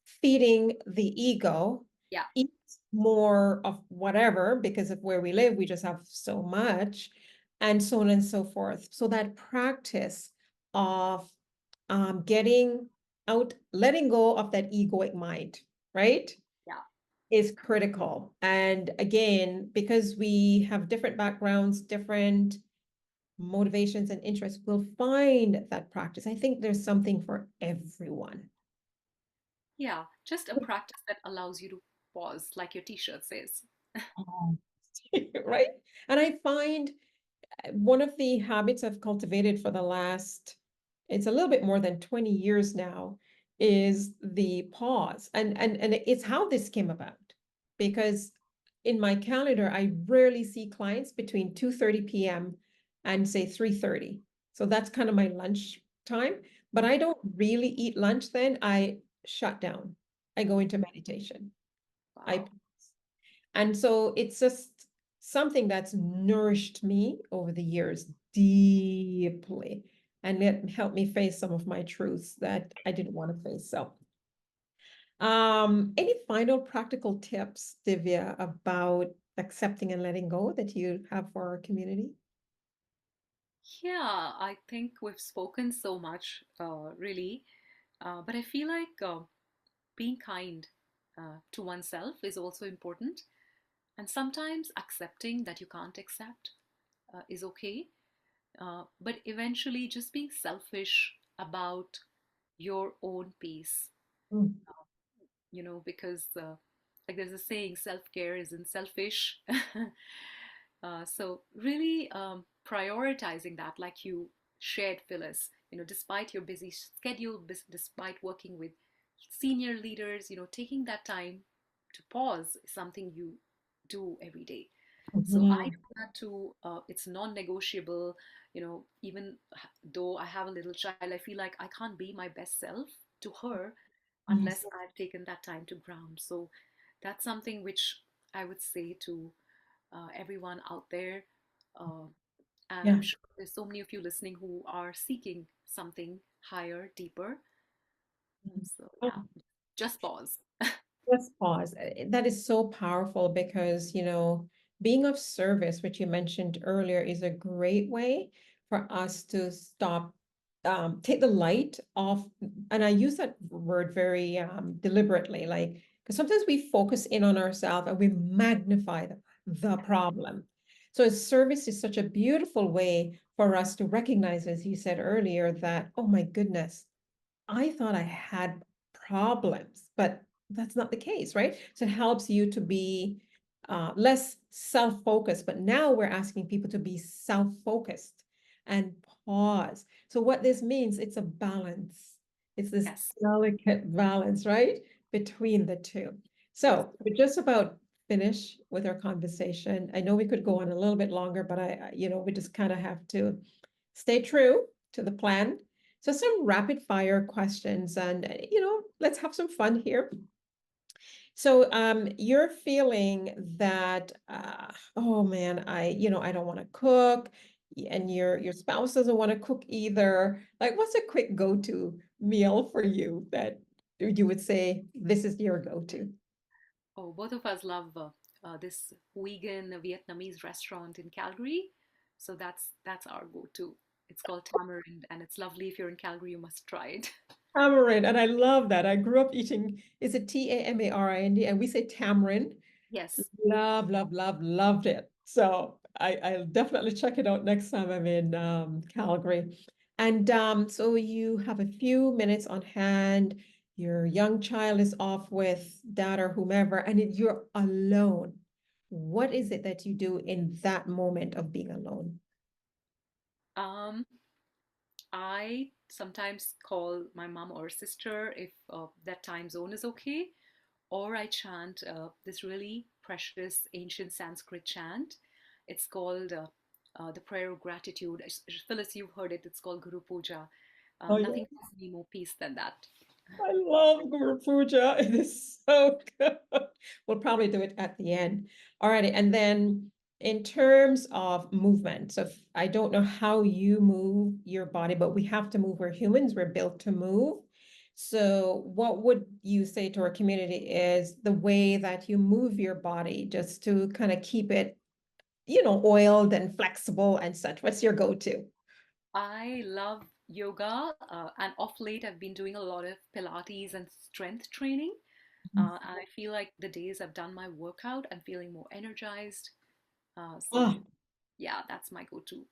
feeding the ego, Yeah. eat more of whatever, because of where we live, we just have so much, and so on and so forth. So that practice of getting out, letting go of that egoic mind, right? Yeah. Is critical. And again, because we have different backgrounds, different motivations and interests, we'll find that practice. I think there's something for everyone. Yeah. Just a practice that allows you to pause, like your t-shirt says. Oh. Right? And I find one of the habits I've cultivated for the last, it's a little bit more than 20 years now, is the pause. And it's how this came about. Because in my calendar, I rarely see clients between 2:30 p.m. and say 3:30. So that's kind of my lunch time. But I don't really eat lunch then. I shut down. I go into meditation. I Wow. and so it's just something that's nourished me over the years deeply, and it helped me face some of my truths that I didn't want to face. So, any final practical tips, Divya, about accepting and letting go that you have for our community? Yeah, I think we've spoken so much, really. But I feel like being kind to oneself is also important. And sometimes accepting that you can't accept is okay. But eventually, just being selfish about your own peace, Mm. because like there's a saying, self-care isn't selfish. So really prioritizing that, like you shared, Phyllis, despite your busy schedule, despite working with senior leaders, taking that time to pause is something you do every day. So I Mhm. do that too. It's non-negotiable. Even though I have a little child, I feel like I can't be my best self to her unless Yes. I've taken that time to ground. So that's something which I would say to everyone out there. Uh, and Yeah. I'm sure there's so many of you listening who are seeking something higher, deeper. So yeah, just pause. Let's pause. That is so powerful because, being of service, which you mentioned earlier, is a great way for us to stop, take the light off. And I use that word very deliberately, like, because sometimes we focus in on ourselves and we magnify the problem. So service is such a beautiful way for us to recognize, as you said earlier, that, oh my goodness, I thought I had problems, but that's not the case, right? So it helps you to be less self-focused, but now we're asking people to be self-focused and pause. So what this means, it's a balance. It's this Yes, delicate balance, right? Between the two. yes. So we're just about finished with our conversation. I know we could go on a little bit longer, but we just kind of have to stay true to the plan. So some rapid fire questions and let's have some fun here. So you're feeling that oh man, I don't want to cook, and your spouse doesn't want to cook either. Like what's a quick go-to meal for you that you would say this is your go-to? Oh, both of us love this vegan Vietnamese restaurant in Calgary. So that's our go-to. It's called Tamarind, and it's lovely. If you're in Calgary, you must try it. Tamarind, and I love that. I grew up eating, is it Tamarind? And we say tamarind. Yes. Love, love, love, loved it. So I'll definitely check it out next time I'm in Calgary. And so you have a few minutes on hand. Your young child is off with dad or whomever, and you're alone. What is it that you do in that moment of being alone? Um, I sometimes call my mom or sister if that time zone is okay, or I chant this really precious ancient Sanskrit chant. It's called the prayer of gratitude. Phyllis, you've heard it. It's called Guru Puja. Oh, yeah. Nothing gives me more peace than that. I love Guru Puja. It is so good. We'll probably do it at the end. Alrighty. And then in terms of movement, so I don't know how you move your body, but we have to move. We're humans, we're built to move. So what would you say to our community is the way that you move your body just to kind of keep it, oiled and flexible and such? What's your go-to? I love yoga, and off late I've been doing a lot of Pilates and strength training. And I feel like the days I've done my workout, I'm feeling more energized. So Oh, yeah, that's my go-to.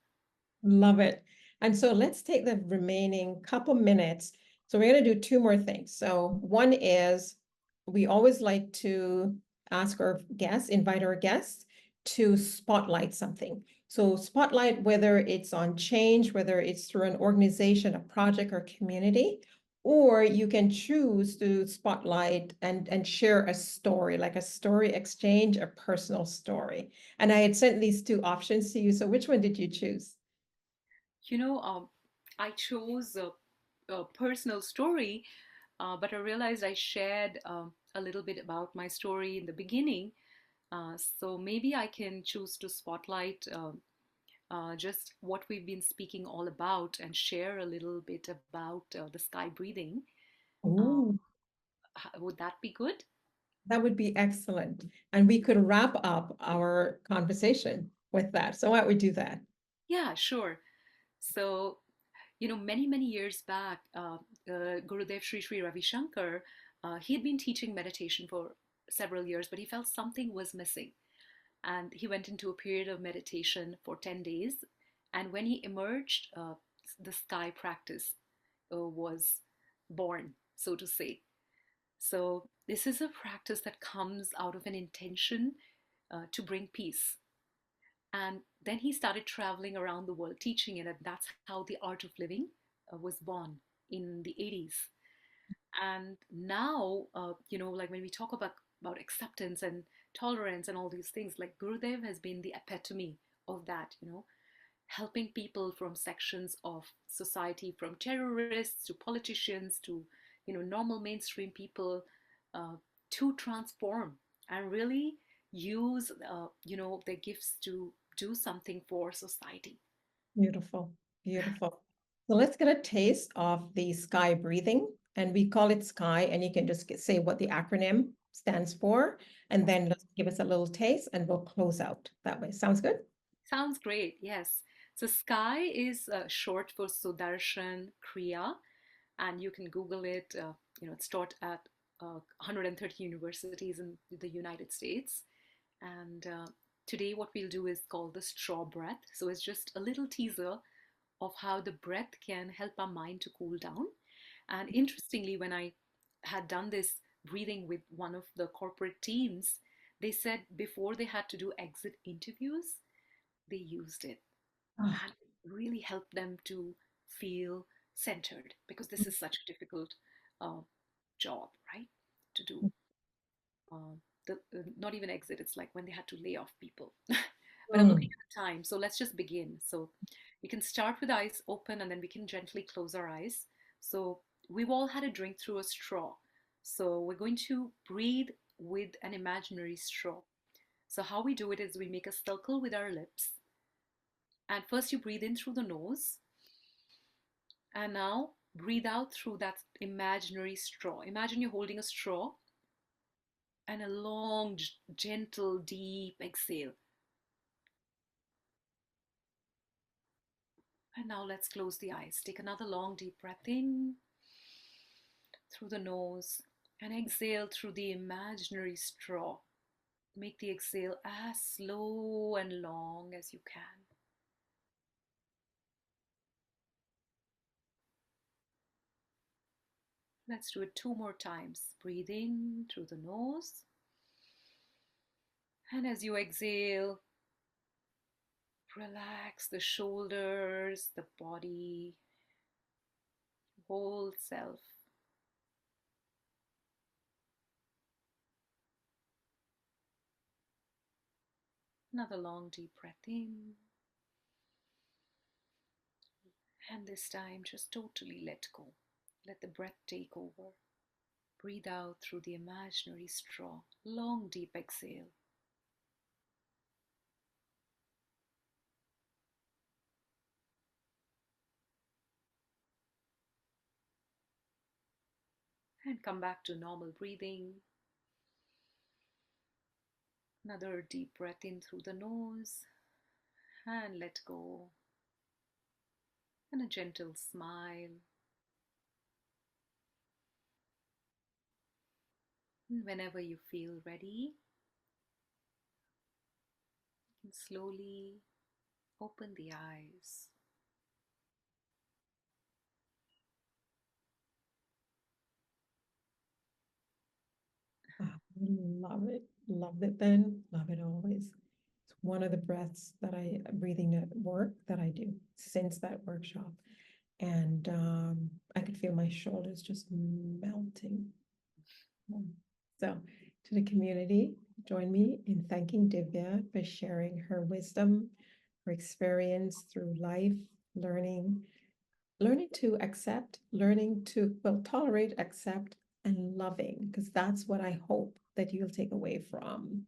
love it. And so let's take the remaining couple minutes. So we're going to do two more things. So one is we always like to ask our guests, invite our guests to spotlight something. So spotlight whether it's on change, whether it's through an organization, a project, or community, or you can choose to spotlight and share a story, like a story exchange, a personal story. And I had sent these two options to you. So which one did you choose? You know, I chose a personal story, but I realized I shared a little bit about my story in the beginning. So maybe I can choose to spotlight just what we've been speaking all about and share a little bit about the sky breathing. Uh, Oh, would that be good? that would be excellent. And we could wrap up our conversation with that. So why don't we do that? Yeah, sure. So, many, many years back, Gurudev Sri Ravi Shankar, he had been teaching meditation for several years, but he felt something was missing. And he went into a period of meditation for 10 days. And when he emerged, the sky practice was born, so to say. So, this is a practice that comes out of an intention to bring peace. And then he started traveling around the world teaching it, and that's how the art of living was born in the 80s. And now, like when we talk about acceptance and tolerance and all these things, like Gurudev has been the epitome of that, helping people from sections of society, from terrorists to politicians to, normal mainstream people, uh, to transform and really use, their gifts to do something for society. Beautiful, beautiful. So let's get a taste of the sky breathing. And we call it sky, and you can just say what the acronym stands for, and Yes. then let's give us a little taste and we'll close out that way. Sounds good? Sounds great. Yes. So sky is short for Sudarshan Kriya, and you can Google it. It's taught at 130 universities in the United States. And today, what we'll do is called the straw breath. So it's just a little teaser of how the breath can help our mind to cool down. And interestingly, when I had done this breathing with one of the corporate teams, they said before they had to do exit interviews, they used it Ah, and it really helped them to feel centered because this is such a difficult uh, job, right? To do. Not even exit, it's like when they had to lay off people. But I'm looking mm. at the time, so let's just begin. So we can start with eyes open and then we can gently close our eyes. So we've all had a drink through a straw. So we're going to breathe with an imaginary straw. So how we do it is we make a circle with our lips. And first you breathe in through the nose. And now breathe out through that imaginary straw. Imagine you're holding a straw and a long, gentle, deep exhale. And now let's close the eyes. Take another long, deep breath in through the nose and exhale through the imaginary straw. Make the exhale as slow and long as you can. Let's do it two more times. Breathe in through the nose And as you exhale, relax the shoulders, the body, whole self. Another long, deep breath in. And this time, just totally let go. Let the breath take over. Breathe out through the imaginary straw. Long, deep exhale. And come back to normal breathing. Another deep breath in through the nose. And let go. And a gentle smile. And whenever you feel ready, you can slowly open the eyes. Ah, love it. Loved it then. Love it always. It's one of the breaths that breathing at work that I do since that workshop. And I could feel my shoulders just melting. So, to the community, join me in thanking Divya for sharing her wisdom, her experience through life, learning, learning to accept, learning to, well, tolerate, accept, and loving, because that's what I hope that you'll take away from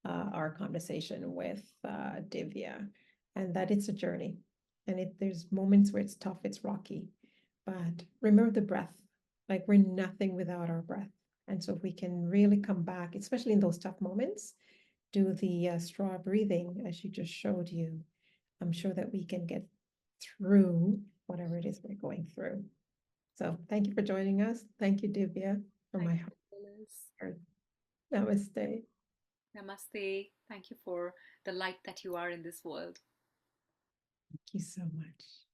our conversation with Divya, and that it's a journey. And there's moments where it's tough, it's rocky, but remember the breath. Like we're nothing without our breath. And so if we can really come back, especially in those tough moments, do the straw breathing as you just showed you, I'm sure that we can get through whatever it is we're going through. So thank you for joining us. Thank you, Divya, from Thank my you, Phyllis. heart. Namaste. Namaste. Thank you for the light that you are in this world. Thank you so much.